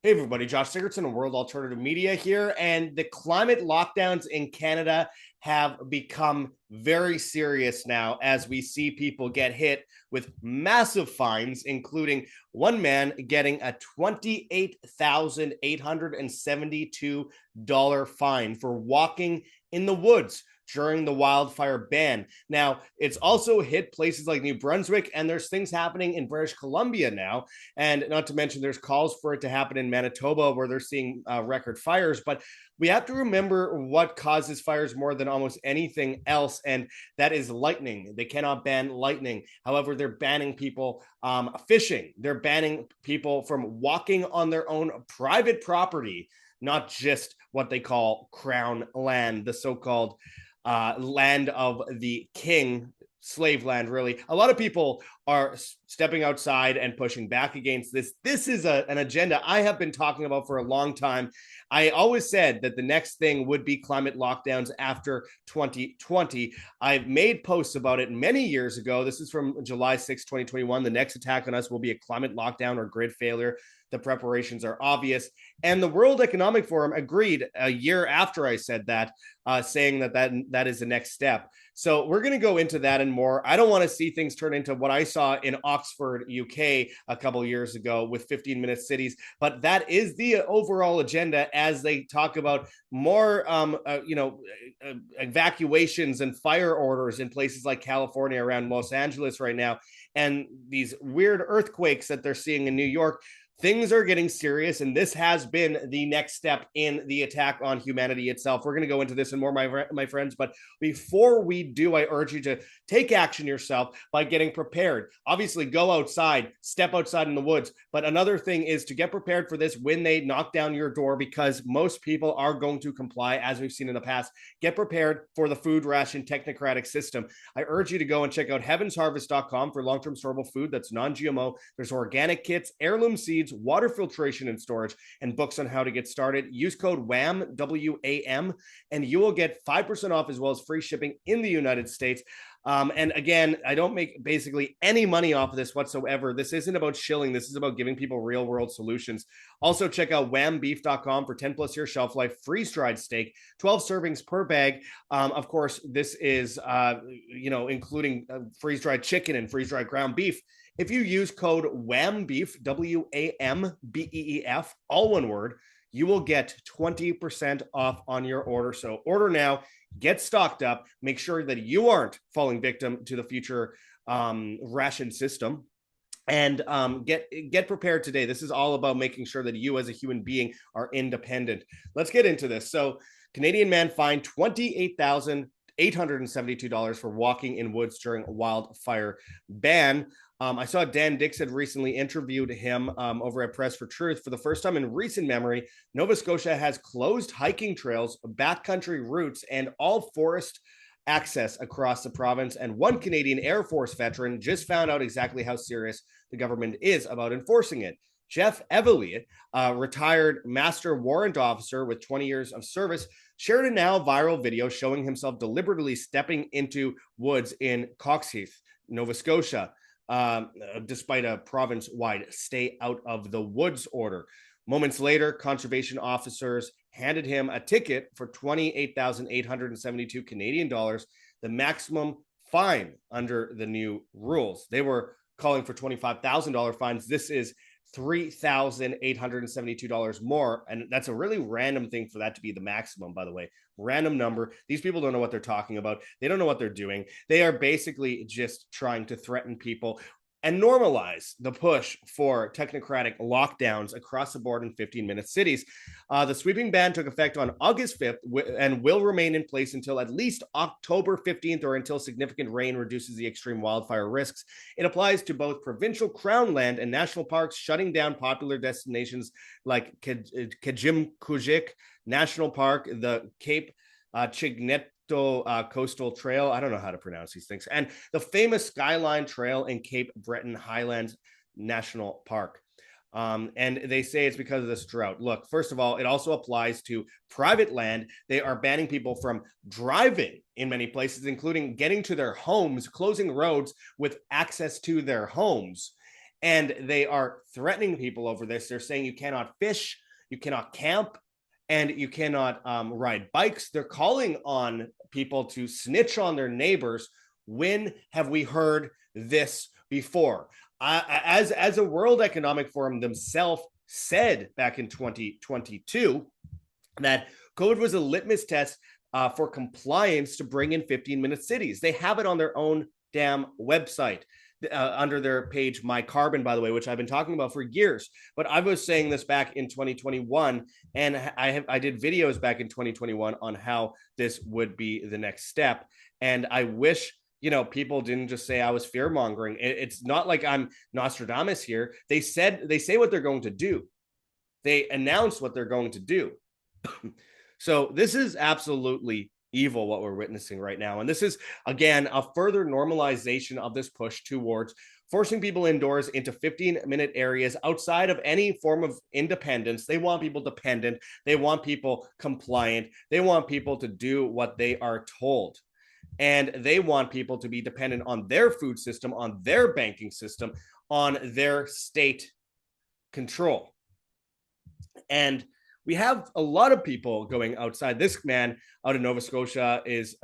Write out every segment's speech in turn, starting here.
Hey everybody, Josh Sigurdson of World Alternative Media here, and the climate lockdowns in Canada have become very serious now as we see people get hit with massive fines, including one man getting a $28,872 fine for walking in the woods during the wildfire ban. Now, it's also hit places like New Brunswick, and there's things happening in British Columbia now. And not to mention, there's calls for it to happen in Manitoba where they're seeing record fires. But we have to remember what causes fires more than almost anything else, and that is lightning. They cannot ban lightning. However, they're banning people fishing. They're banning people from walking on their own private property, not just what they call crown land, the so-called land of the king, slave land, really. A lot of people are stepping outside and pushing back against this. This is an agenda I have been talking about for a long time. I always said that the next thing would be climate lockdowns after 2020. I've made posts about it many years ago. This is from July 6, 2021. The next attack on us will be a climate lockdown or grid failure. The preparations are obvious. And the World Economic Forum agreed a year after I said that, saying that is the next step. So we're going to go into that and more. I don't want to see things turn into what I saw in Oxford, UK, a couple of years ago with 15-minute cities. But that is the overall agenda as they talk about more, evacuations and fire orders in places like California, around Los Angeles right now, and these weird earthquakes that they're seeing in New York. Things are getting serious, and this has been the next step in the attack on humanity itself. We're going to go into this and more, my friends. But before we do, I urge you to take action yourself by getting prepared. Obviously, go outside, step outside in the woods. But another thing is to get prepared for this when they knock down your door, because most people are going to comply, as we've seen in the past. Get prepared for the food ration technocratic system. I urge you to go and check out heavensharvest.com for long-term storable food that's non-GMO. There's organic kits, heirloom seeds, water filtration and storage, and books on how to get started. Use code WAM, W-A-M, and you will get 5% off as well as free shipping in the United States. And again, I don't make basically any money off of this whatsoever. This isn't about shilling. This is about giving people real world solutions. Also, check out whambeef.com for 10 plus year shelf life, freeze dried steak, 12 servings per bag. Of course, this is, including freeze dried chicken and freeze dried ground beef. If you use code WAMBEEF, WAMBEEF, all one word, you will get 20% off on your order. So order now, get stocked up, make sure that you aren't falling victim to the future ration system. And get prepared today. This is all about making sure that you as a human being are independent. Let's get into this. So Canadian man fined $28,872 for walking in woods during a wildfire ban. I saw Dan Dix had recently interviewed him over at Press for Truth. For the first time in recent memory, Nova Scotia has closed hiking trails, backcountry routes, and all forest access across the province. And one Canadian Air Force veteran just found out exactly how serious the government is about enforcing it. Jeff Evely, a retired master warrant officer with 20 years of service, shared a now viral video showing himself deliberately stepping into woods in Coxheath, Nova Scotia, despite a province-wide stay out of the woods order. Moments later, conservation officers handed him a ticket for 28,872 Canadian dollars, the maximum fine under the new rules. They were calling for $25,000 fines. This is $3,872 more. And that's a really random thing for that to be the maximum, by the way. Random number. These people don't know what they're talking about. They don't know what they're doing. They are basically just trying to threaten people and normalize the push for technocratic lockdowns across the board in 15-minute cities. The sweeping ban took effect on August 5th and will remain in place until at least October 15th, or until significant rain reduces the extreme wildfire risks. It applies to both provincial crown land and national parks, shutting down popular destinations like Kejimkujik National Park, the Cape Chignet Coastal Trail. I don't know how to pronounce these things. And the famous Skyline Trail in Cape Breton Highlands National Park. And they say it's because of this drought. Look, first of all, it also applies to private land. They are banning people from driving in many places, including getting to their homes, closing roads with access to their homes. And they are threatening people over this. They're saying you cannot fish, you cannot camp, and you cannot ride bikes. They're calling on people to snitch on their neighbors. When have we heard this before? As a World Economic Forum themselves said back in 2022, that COVID was a litmus test for compliance to bring in 15-minute cities. They have it on their own damn website. Under their page My Carbon, by the way, which I've been talking about for years. But I was saying this back in 2021, and I did videos back in 2021 on how this would be the next step. And I wish, people didn't just say I was fear mongering. It's not like I'm Nostradamus here. They say what they're going to do. They announce what they're going to do. So this is absolutely evil what we're witnessing right now. And this is, again, a further normalization of this push towards forcing people indoors into 15-minute areas outside of any form of independence. They want people dependent. They want people compliant. They want people to do what they are told. And they want people to be dependent on their food system, on their banking system, on their state control. And we have a lot of people going outside. This man out in Nova Scotia is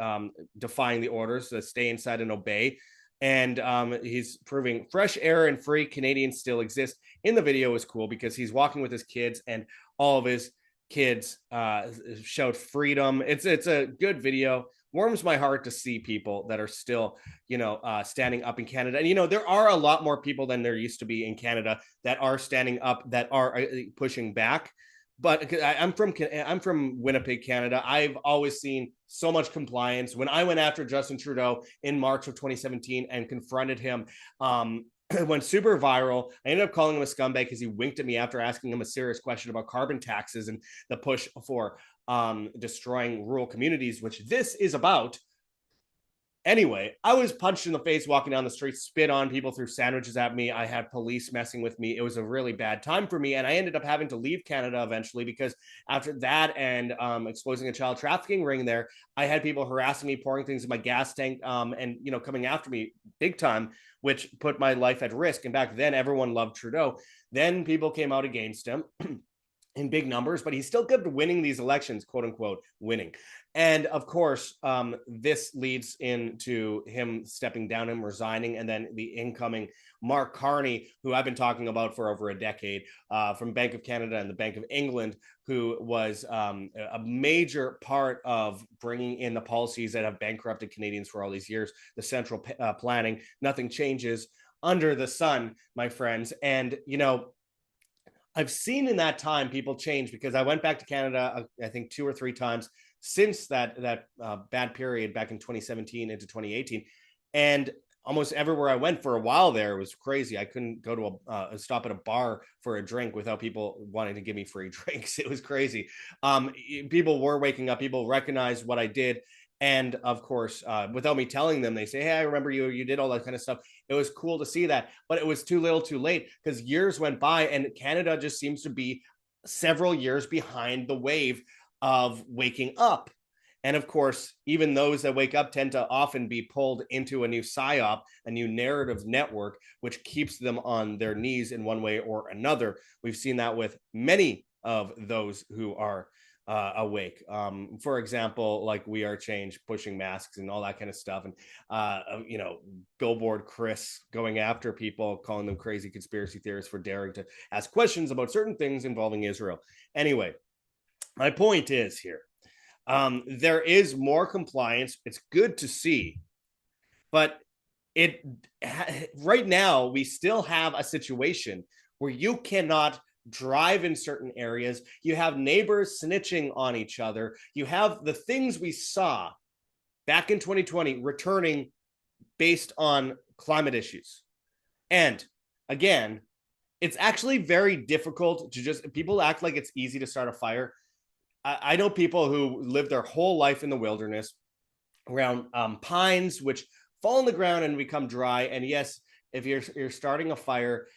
defying the orders to stay inside and obey. And he's proving fresh air and free Canadians still exist. In the video is cool because he's walking with his kids and all of his kids shout freedom. It's a good video. Warms my heart to see people that are still, standing up in Canada. And, there are a lot more people than there used to be in Canada that are standing up, that are pushing back. But I'm from Winnipeg, Canada. I've always seen so much compliance. When I went after Justin Trudeau in March of 2017 and confronted him, went super viral. I ended up calling him a scumbag because he winked at me after asking him a serious question about carbon taxes and the push for destroying rural communities, which this is about. Anyway, I was punched in the face walking down the street, spit on, people threw sandwiches at me. I had police messing with me. It was a really bad time for me. And I ended up having to leave Canada eventually because after that and exposing a child trafficking ring there, I had people harassing me, pouring things in my gas tank and, coming after me big time, which put my life at risk. And back then, everyone loved Trudeau. Then people came out against him in big numbers, but he still kept winning these elections, quote unquote, winning. And of course, this leads into him stepping down and resigning, and then the incoming Mark Carney, who I've been talking about for over a decade, from Bank of Canada and the Bank of England, who was a major part of bringing in the policies that have bankrupted Canadians for all these years, the central planning. Nothing changes under the sun, my friends. And, I've seen in that time people change because I went back to Canada, I think 2 or 3 times since that bad period back in 2017 into 2018. And almost everywhere I went for a while there, it was crazy. I couldn't go to a stop at a bar for a drink without people wanting to give me free drinks. It was crazy. People were waking up. People recognized what I did. And of course, without me telling them, they say, hey, I remember you did all that kind of stuff. It was cool to see that, but it was too little too late because years went by and Canada just seems to be several years behind the wave of waking up. And of course, even those that wake up tend to often be pulled into a new psyop, a new narrative network, which keeps them on their knees in one way or another. We've seen that with many of those who are awake. For example, like We Are Change, pushing masks and all that kind of stuff. And, Billboard Chris going after people, calling them crazy conspiracy theorists for daring to ask questions about certain things involving Israel. Anyway, my point is here, there is more compliance. It's good to see, but right now we still have a situation where you cannot drive in certain areas. You have neighbors snitching on each other. You have the things we saw back in 2020 returning based on climate issues. And again, it's actually very difficult to people act like it's easy to start a fire. I know people who live their whole life in the wilderness around pines, which fall in the ground and become dry. And yes, if you're starting a fire,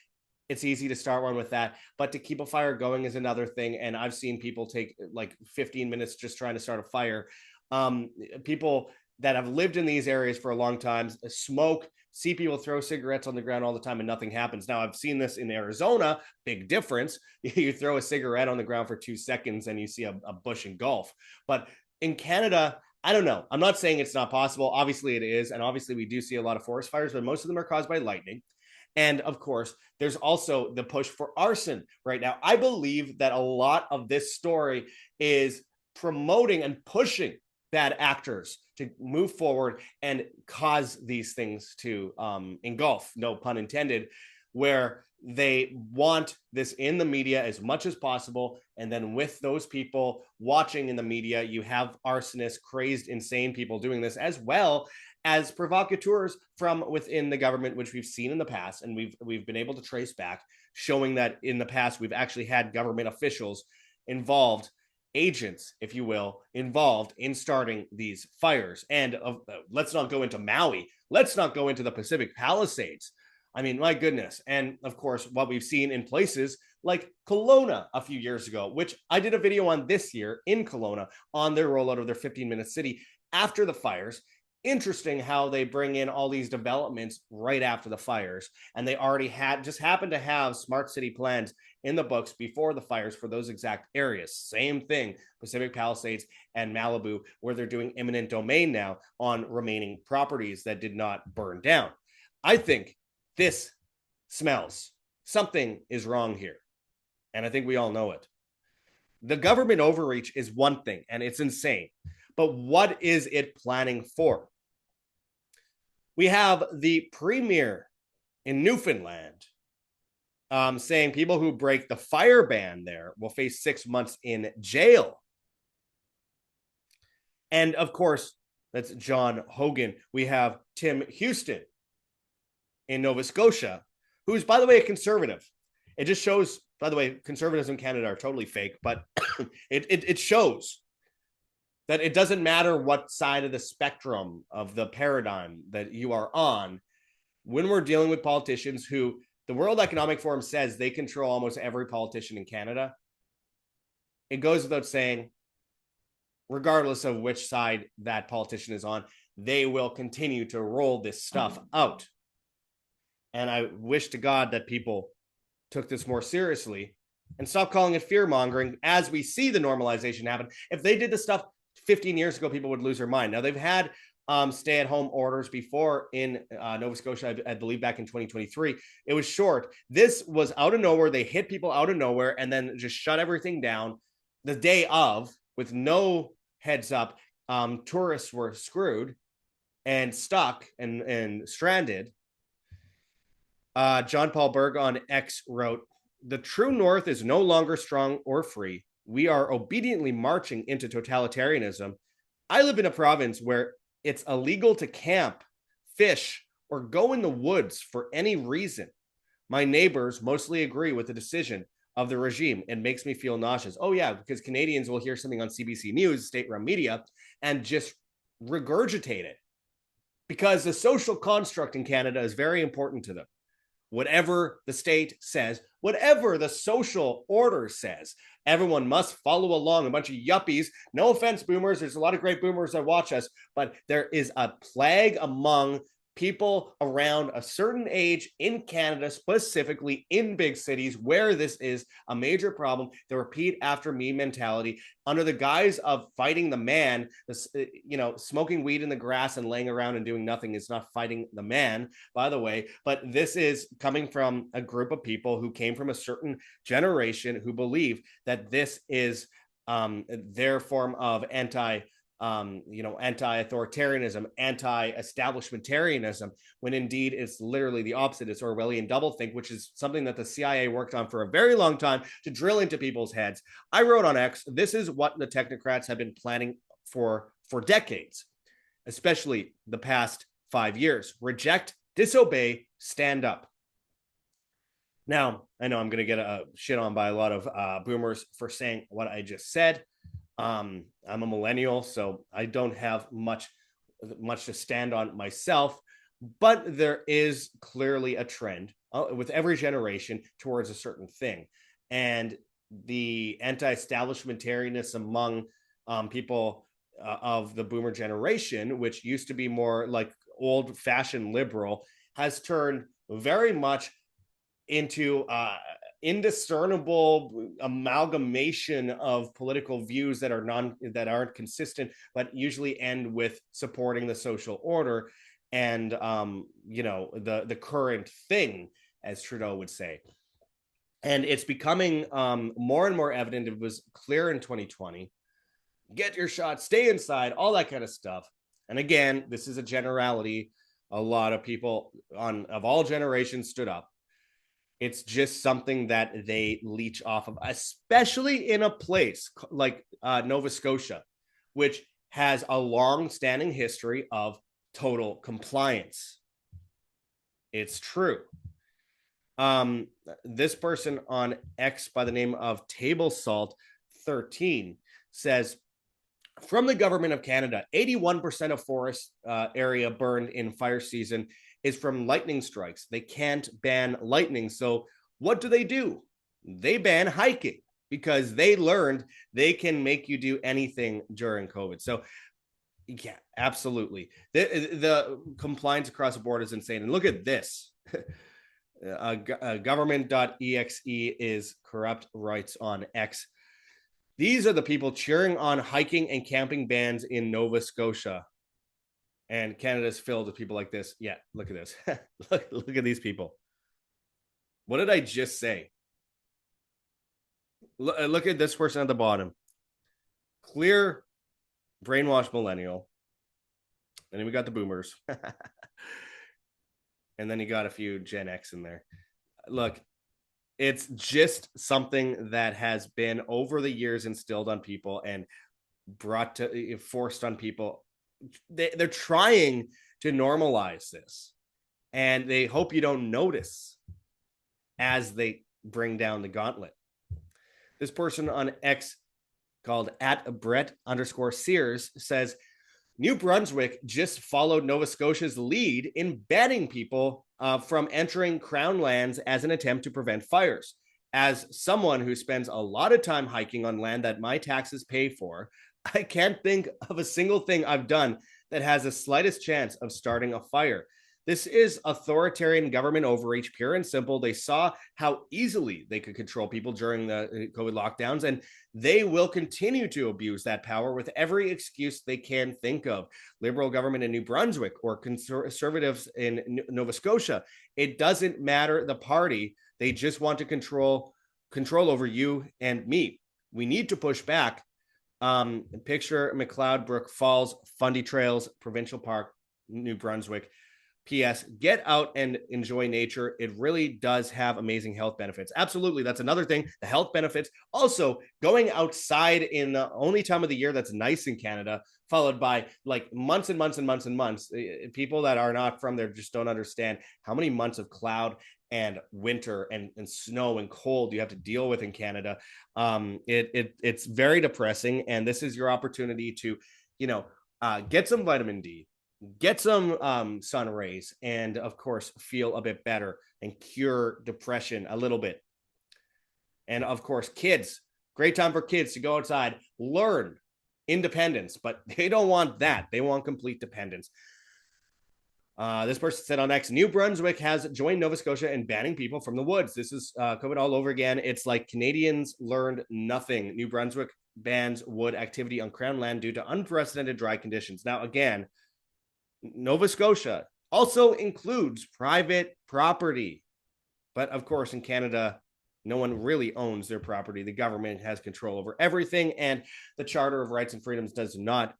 it's easy to start one with that, but to keep a fire going is another thing. And I've seen people take like 15 minutes just trying to start a fire. People that have lived in these areas for a long time, smoke see people throw cigarettes on the ground all the time and nothing happens. Now, I've seen this in Arizona, big difference. You throw a cigarette on the ground for 2 seconds and you see a bush engulf. But in Canada, I don't know. I'm not saying it's not possible. Obviously, it is. And obviously, we do see a lot of forest fires, but most of them are caused by lightning. And of course, there's also the push for arson right now. I believe that a lot of this story is promoting and pushing bad actors to move forward and cause these things to engulf, no pun intended, where they want this in the media as much as possible. And then with those people watching in the media, you have arsonists, crazed, insane people doing this, as well as provocateurs from within the government, which we've seen in the past. And we've been able to trace back, showing that in the past, we've actually had government officials involved, agents, if you will, involved in starting these fires. And let's not go into Maui. Let's not go into the Pacific Palisades. I mean, my goodness. And of course, what we've seen in places like Kelowna a few years ago, which I did a video on this year in Kelowna on their rollout of their 15-minute city after the fires. Interesting how they bring in all these developments right after the fires. And they already happened to have smart city plans in the books before the fires for those exact areas. Same thing, Pacific Palisades and Malibu, where they're doing eminent domain now on remaining properties that did not burn down. I think this smells. Something is wrong here. And I think we all know it. The government overreach is one thing, and it's insane. But what is it planning for? We have the premier in Newfoundland saying people who break the fire ban there will face 6 months in jail. And of course, that's John Hogan. We have Tim Houston in Nova Scotia, who's, by the way, a conservative. It just shows, by the way, conservatives in Canada are totally fake, but it shows that it doesn't matter what side of the spectrum of the paradigm that you are on when we're dealing with politicians who the World Economic Forum says they control almost every politician in Canada. It goes without saying, regardless of which side that politician is on, they will continue to roll this stuff out. And I wish to God that people took this more seriously and stop calling it fear mongering as we see the normalization happen. If they did this stuff 15 years ago, people would lose their mind. Now, they've had stay-at-home orders before in Nova Scotia, I believe back in 2023. It was short. This was out of nowhere. They hit people out of nowhere and then just shut everything down the day of with no heads up. Tourists were screwed and stuck and stranded. John Paul Berg on X wrote, "The true North is no longer strong or free. We are obediently marching into totalitarianism. I live in a province where it's illegal to camp, fish, or go in the woods for any reason. My neighbors mostly agree with the decision of the regime. It makes me feel nauseous." Oh, yeah, because Canadians will hear something on CBC News, state-run media, and just regurgitate it. Because the social construct in Canada is very important to them. Whatever the state says, whatever the social order says, everyone must follow along. A bunch of yuppies. No offense, boomers. There's a lot of great boomers that watch us, but there is a plague among people around a certain age in Canada, specifically in big cities where this is a major problem. The repeat after me mentality under the guise of fighting the man. Smoking weed in the grass and laying around and doing nothing is not fighting the man, by the way. But this is coming from a group of people who came from a certain generation who believe that this is their form of anti-authoritarianism, anti-establishmentarianism, when indeed it's literally the opposite. It's Orwellian doublethink, which is something that the CIA worked on for a very long time to drill into people's heads. I wrote on X, this is what the technocrats have been planning for decades, especially the past 5 years. Reject, disobey, stand up. Now, I know I'm going to get shit on by a lot of boomers for saying what I just said. I'm a millennial, so I don't have much to stand on myself, but there is clearly a trend with every generation towards a certain thing. And the anti-establishmentarianism among people of the boomer generation, which used to be more like old-fashioned liberal, has turned very much into indiscernible amalgamation of political views that aren't consistent, but usually end with supporting the social order and the current thing, as Trudeau would say. And it's becoming more and more evident. It was clear in 2020. Get your shot, stay inside, all that kind of stuff. And again, this is a generality. A lot of people of all generations stood up. It's just something that they leech off of, especially in a place like Nova Scotia, which has a long-standing history of total compliance. It's true. This person on X by the name of Table Salt 13 says, from the government of Canada, 81% of forest area burned in fire season is from lightning strikes. They can't ban lightning. So what do? They ban hiking because they learned they can make you do anything during COVID. So yeah, absolutely. The compliance across the board is insane. And look at this. Government.exe is corrupt rights on X. These are the people cheering on hiking and camping bans in Nova Scotia. And Canada's filled with people like this. Yeah, look at this. look at these people. What did I just say? Look at this person at the bottom. Clear, brainwashed millennial. And then we got the boomers. And then you got a few Gen X in there. Look, it's just something that has been over the years instilled on people and forced on people. They're trying to normalize this, and they hope you don't notice as they bring down the gauntlet. This person on X called @Brett_Sears says, New Brunswick just followed Nova Scotia's lead in banning people from entering Crown lands as an attempt to prevent fires. As someone who spends a lot of time hiking on land that my taxes pay for, I can't think of a single thing I've done that has the slightest chance of starting a fire. This is authoritarian government overreach, pure and simple. They saw how easily they could control people during the COVID lockdowns, and they will continue to abuse that power with every excuse they can think of. Liberal government in New Brunswick or conservatives in Nova Scotia, it doesn't matter the party. They just want to control over you and me. We need to push back. Picture McLeod Brook Falls, Fundy Trails, Provincial Park, New Brunswick. P.S. Get out and enjoy nature. It really does have amazing health benefits. Absolutely. That's another thing. The health benefits. Also, going outside in the only time of the year that's nice in Canada, followed by like months and months and months and months. People that are not from there just don't understand how many months of cloud and winter and snow and cold you have to deal with in Canada. It's very depressing. And this is your opportunity to, get some vitamin D, get some sun rays, and of course feel a bit better and cure depression a little bit. And of course, kids, great time for kids to go outside, learn independence, but they don't want that. They want complete dependence. This person said on X, New Brunswick has joined Nova Scotia in banning people from the woods. This is COVID all over again. It's like Canadians learned nothing. New Brunswick bans wood activity on Crown land due to unprecedented dry conditions. Now, again, Nova Scotia also includes private property. But of course, in Canada, no one really owns their property. The government has control over everything. And the Charter of Rights and Freedoms does not,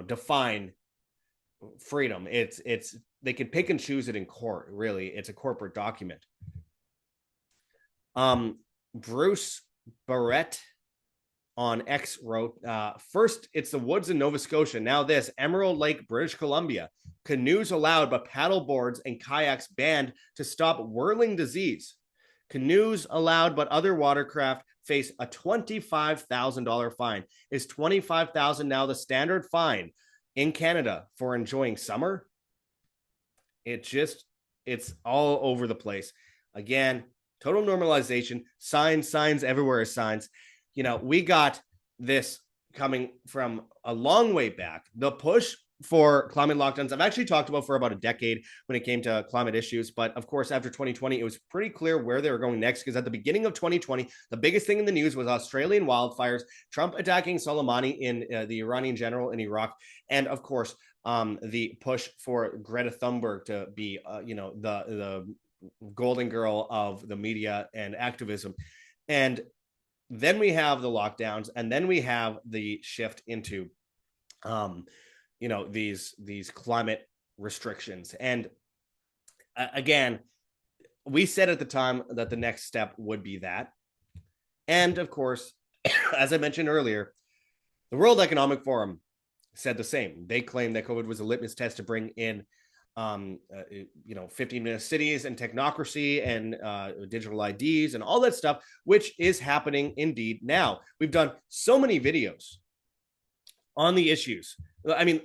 define freedom. It's they can pick and choose it in court. Really, it's a corporate document. Bruce Barrett on X wrote, first, it's the woods in Nova Scotia. Now this, Emerald Lake, British Columbia. Canoes allowed, but paddle boards and kayaks banned to stop whirling disease. Canoes allowed, but other watercraft face a $25,000 fine. Is $25,000 now the standard fine in Canada for enjoying summer? It's all over the place. Again, total normalization, signs everywhere is signs. We got this coming from a long way back. The push for climate lockdowns I've actually talked about for about a decade when it came to climate issues. But of course, after 2020, it was pretty clear where they were going next, because at the beginning of 2020, the biggest thing in the news was Australian wildfires, Trump attacking Soleimani in the Iranian general in Iraq, and of course, the push for Greta Thunberg to be, the golden girl of the media and activism. And then we have the lockdowns, and then we have the shift into these climate restrictions. And again, we said at the time that the next step would be that. And of course, as I mentioned earlier, the World Economic Forum said the same. They claimed that COVID was a litmus test to bring in 15-minute cities and technocracy and digital IDs and all that stuff, which is happening indeed now. We've done so many videos on the issues. I mean,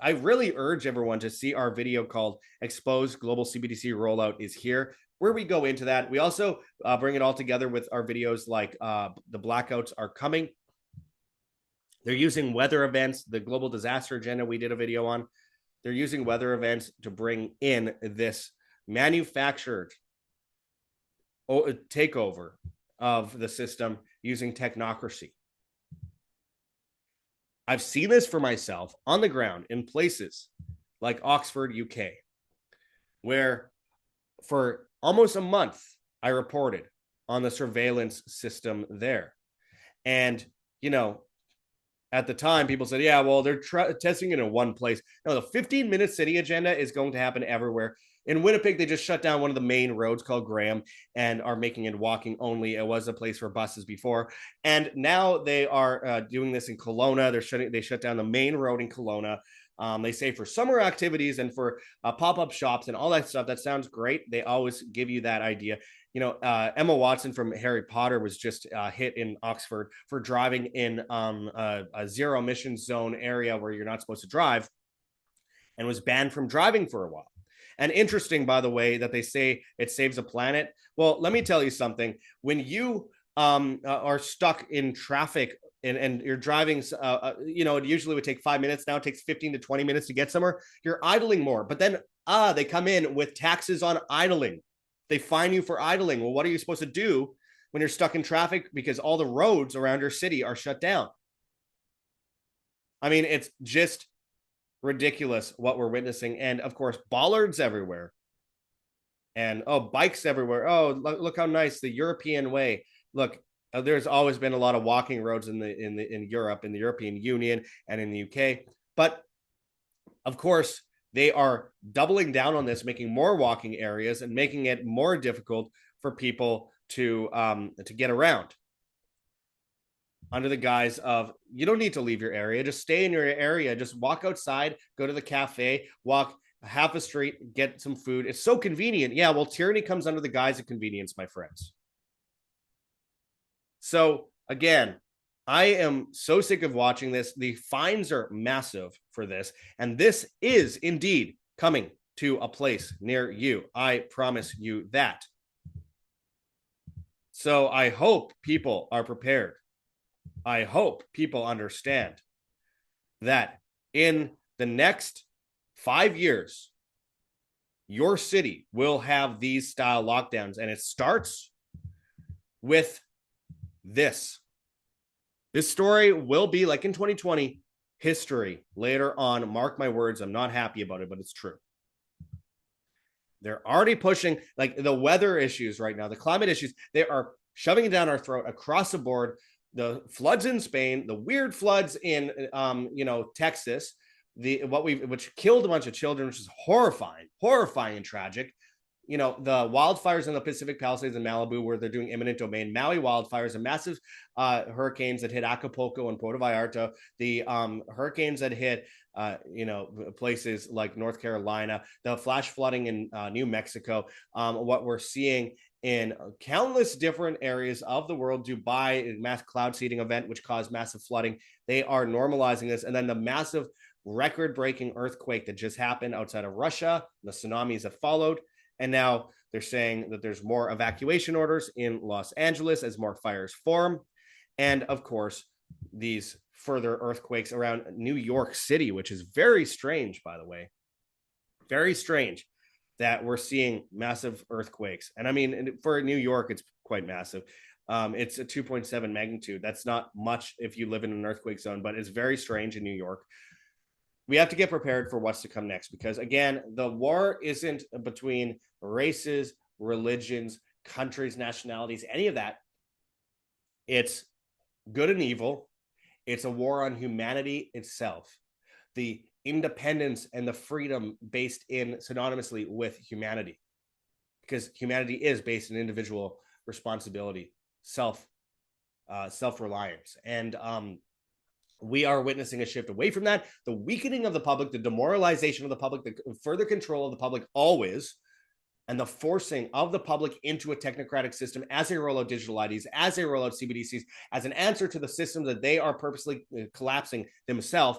I really urge everyone to see our video called Exposed Global CBDC Rollout is Here, where we go into that. We also bring it all together with our videos like The Blackouts Are Coming. They're using weather events, the global disaster agenda we did a video on. They're using weather events to bring in this manufactured takeover of the system using technocracy. I've seen this for myself on the ground in places like Oxford, UK, where for almost a month I reported on the surveillance system there. And, at the time, people said, yeah, well, they're testing it in one place. No, the 15-minute city agenda is going to happen everywhere. In Winnipeg, they just shut down one of the main roads called Graham and are making it walking only. It was a place for buses before. And now they are doing this in Kelowna. They shut down the main road in Kelowna. They say for summer activities and for pop-up shops and all that stuff. That sounds great. They always give you that idea. Emma Watson from Harry Potter was just hit in Oxford for driving in a zero emissions zone area where you're not supposed to drive, and was banned from driving for a while. And interesting, by the way, that they say it saves a planet. Well, let me tell you something. When you are stuck in traffic and you're driving, it usually would take 5 minutes. Now it takes 15 to 20 minutes to get somewhere. You're idling more. But then they come in with taxes on idling. They fine you for idling. Well, what are you supposed to do when you're stuck in traffic because all the roads around your city are shut down? I mean, it's just ridiculous what we're witnessing. And of course, bollards everywhere. And bikes everywhere. Oh, look how nice, the European way. Look, there's always been a lot of walking roads in Europe, in the European Union and in the UK. But of course, they are doubling down on this, making more walking areas and making it more difficult for people to get around, under the guise of, you don't need to leave your area. Just stay in your area. Just walk outside, go to the cafe, walk half a street, get some food. It's so convenient. Yeah, well, tyranny comes under the guise of convenience, my friends. So again, I am so sick of watching this. The fines are massive for this. And this is indeed coming to a place near you. I promise you that. So I hope people are prepared. I hope people understand that in the next 5 years, your city will have these style lockdowns. And it starts with this. This story will be, like in 2020, history later on. Mark my words. I'm not happy about it, but it's true. They're already pushing, like, the weather issues right now, the climate issues. They are shoving it down our throat across the board. The floods in Spain, the weird floods in, Texas, which killed a bunch of children, which is horrifying and tragic. The wildfires in the Pacific Palisades in Malibu, where they're doing imminent domain, Maui wildfires, and massive hurricanes that hit Acapulco and Puerto Vallarta, the hurricanes that hit, places like North Carolina, the flash flooding in New Mexico, what we're seeing in countless different areas of the world. Dubai, mass cloud seeding event, which caused massive flooding. They are normalizing this. And then the massive record-breaking earthquake that just happened outside of Russia, the tsunamis that followed. And now they're saying that there's more evacuation orders in Los Angeles as more fires form. And of course, these further earthquakes around New York City, which is very strange, by the way. Very strange that we're seeing massive earthquakes. And I mean, for New York, it's quite massive. It's a 2.7 magnitude. That's not much if you live in an earthquake zone, but it's very strange in New York. We have to get prepared for what's to come next, because again, the war isn't between races, religions, countries, nationalities, any of that. It's good and evil. It's a war on humanity itself. The independence and the freedom based in synonymously with humanity, because humanity is based in individual responsibility, self-reliance. And we are witnessing a shift away from that, the weakening of the public, the demoralization of the public, the further control of the public always, and the forcing of the public into a technocratic system as they roll out digital IDs, as they roll out CBDCs, as an answer to the system that they are purposely collapsing themselves.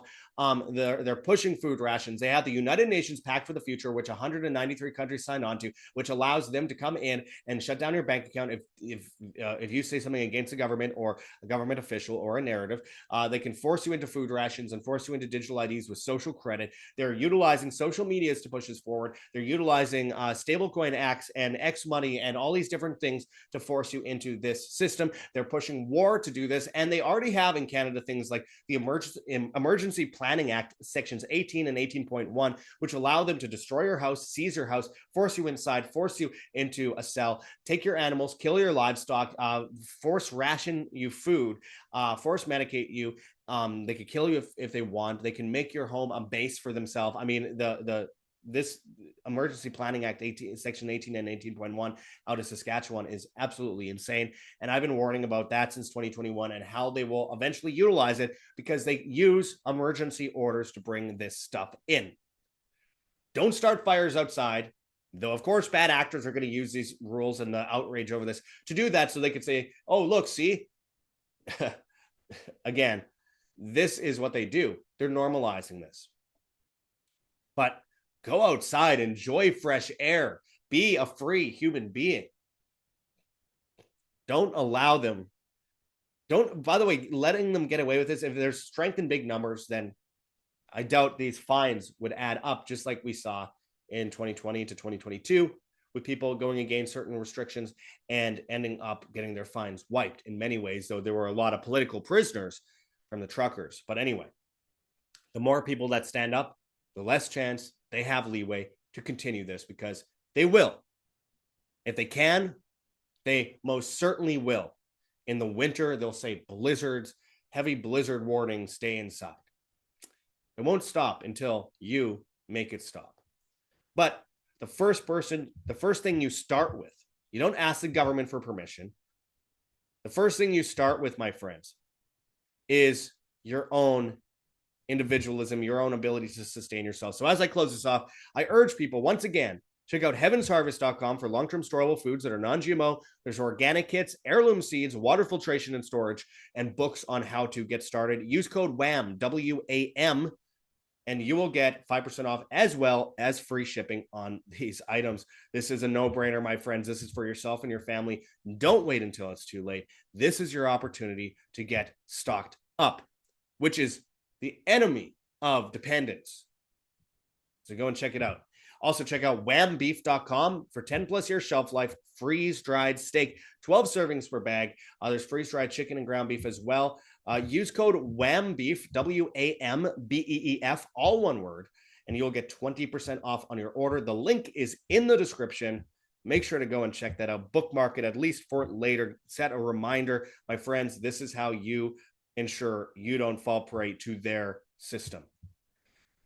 They're pushing food rations. They have the United Nations Pact for the Future, which 193 countries signed on to, which allows them to come in and shut down your bank account if you say something against the government or a government official or a narrative. They can force you into food rations and force you into digital IDs with social credit. They're utilizing social medias to push this forward. They're utilizing stablecoin acts and X money and all these different things to force you into this system. They're pushing war to do this, and they already have in Canada things like the Emergency Planning Act, sections 18 and 18.1, which allow them to destroy your house, seize your house, force you inside, force you into a cell, take your animals, kill your livestock, force ration you food, force medicate you. They could kill you if they want. They can make your home a base for themselves. I mean, this Emergency Planning Act, section 18 and 18.1 out of Saskatchewan is absolutely insane. And I've been warning about that since 2021 and how they will eventually utilize it, because they use emergency orders to bring this stuff in. Don't start fires outside, though, of course, bad actors are going to use these rules and the outrage over this to do that so they could say, oh, look, see, again, this is what they do. They're normalizing this. But go outside, enjoy fresh air, be a free human being. Don't allow them. By the way, letting them get away with this, if there's strength in big numbers, then I doubt these fines would add up, just like we saw in 2020 to 2022 with people going against certain restrictions and ending up getting their fines wiped in many ways, though there were a lot of political prisoners from the truckers. But anyway, the more people that stand up, the less chance they have leeway to continue this, because they will. If they can, they most certainly will. In the winter, they'll say blizzards, heavy blizzard warning, stay inside. It won't stop until you make it stop. But the first thing you start with, you don't ask the government for permission. The first thing you start with, my friends, is your own individualism, your own ability to sustain yourself. So as I close this off, I urge people, once again, check out heavensharvest.com for long-term storable foods that are non-GMO. There's organic kits, heirloom seeds, water filtration and storage, and books on how to get started. Use code WAM, W-A-M, and you will get 5% off, as well as free shipping on these items. This is a no-brainer, my friends. This is for yourself and your family. Don't wait until it's too late. This is your opportunity to get stocked up, which is the enemy of dependence. So go and check it out. Also, check out whambeef.com for 10 plus year shelf life, freeze-dried steak, 12 servings per bag. There's freeze-dried chicken and ground beef as well. Use code WAMBEEF, W-A-M-B-E-E-F, all one word, and you'll get 20% off on your order. The link is in the description. Make sure to go and check that out. Bookmark it, at least for later. Set a reminder. My friends, this is how you ensure you don't fall prey to their system.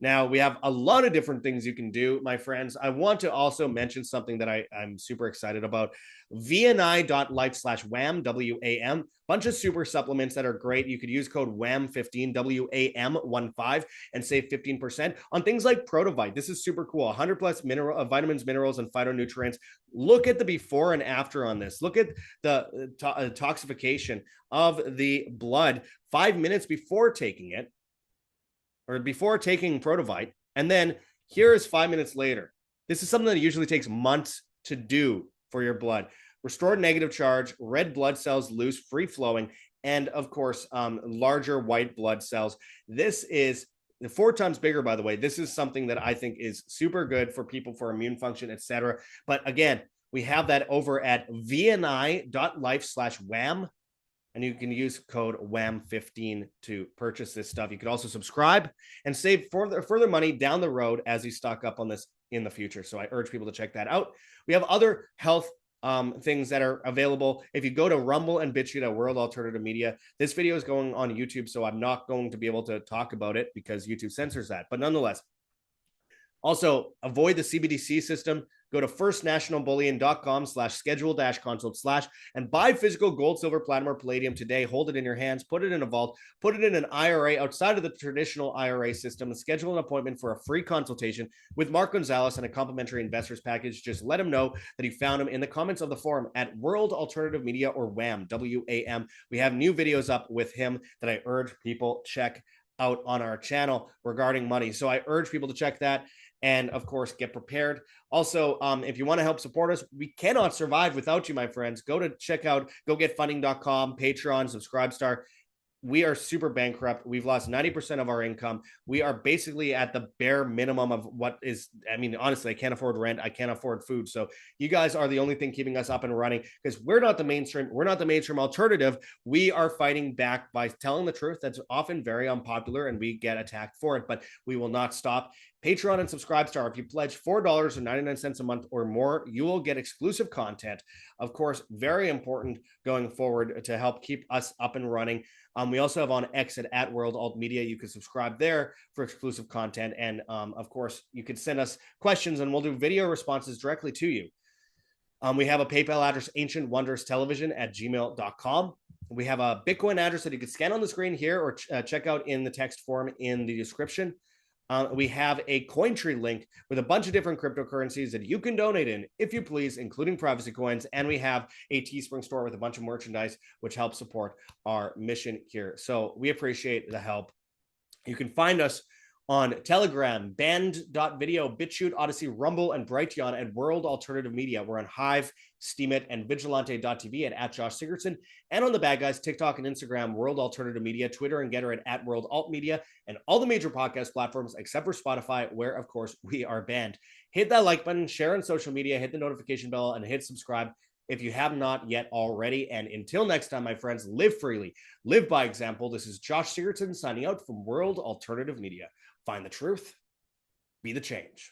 Now, we have a lot of different things you can do, my friends. I want to also mention something that I'm super excited about. VNI.life/WAM, W-A-M. Bunch of super supplements that are great. You could use code WAM15, W-A-M-15, and save 15% on things like Protovite. This is super cool. 100 plus vitamins, minerals, and phytonutrients. Look at the before and after on this. Look at the toxification of the blood 5 minutes before taking it, or before taking Protovite, and then here is 5 minutes later. This is something that usually takes months to do for your blood. Restored negative charge, red blood cells loose, free flowing, and of course, larger white blood cells. This is 4 times bigger, by the way. This is something that I think is super good for people for immune function, etc. But again, we have that over at vni.life/wham, and you can use code WHAM15 to purchase this stuff. You could also subscribe and save further money down the road as you stock up on this in the future. So I urge people to check that out. We have other health things that are available. If you go to Rumble and BitChute at World Alternative Media, this video is going on YouTube, so I'm not going to be able to talk about it because YouTube censors that. But nonetheless, also avoid the CBDC system. Go to firstnationalbullion.com/schedule-consult/ and buy physical gold, silver, platinum, or palladium today. Hold it in your hands, put it in a vault, put it in an IRA outside of the traditional IRA system, and schedule an appointment for a free consultation with Mark Gonzalez and a complimentary investors package. Just let him know that you found him in the comments of the forum at World Alternative Media, or WHAM, WAM. We have new videos up with him that I urge people check out on our channel regarding money. So I urge people to check that. And of course, get prepared. Also, if you want to help support us, we cannot survive without you, my friends. Go to check out gogetfunding.com, Patreon, Subscribestar. We are super bankrupt. We've lost 90% of our income. We are basically at the bare minimum of what is, I mean, honestly, I can't afford rent. I can't afford food. So you guys are the only thing keeping us up and running, because we're not the mainstream. We're not the mainstream alternative. We are fighting back by telling the truth. That's often very unpopular and we get attacked for it, but we will not stop. Patreon and Subscribestar. If you pledge $4.99 a month or more, you will get exclusive content. Of course, very important going forward to help keep us up and running. We also have on X at World Alt Media. You can subscribe there for exclusive content. And of course, you can send us questions and we'll do video responses directly to you. We have a PayPal address, ancientwonderstelevision@gmail.com. We have a Bitcoin address that you can scan on the screen here or check out in the text form in the description. We have a Cointree link with a bunch of different cryptocurrencies that you can donate in, if you please, including privacy coins. And we have a Teespring store with a bunch of merchandise, which helps support our mission here. So we appreciate the help. You can find us on Telegram, Band.video, BitChute, Odyssey, Rumble, and Brighteon at World Alternative Media. We're on Hive, Steemit, and Vigilante.tv at Josh Sigurdson, and on the bad guys, TikTok and Instagram, World Alternative Media, Twitter and Getter at World Alt Media, and all the major podcast platforms except for Spotify, where, of course, we are banned. Hit that like button, share on social media, hit the notification bell, and hit subscribe if you have not yet already. And until next time, my friends, live freely, live by example. This is Josh Sigurdson signing out from World Alternative Media. Find the truth, be the change.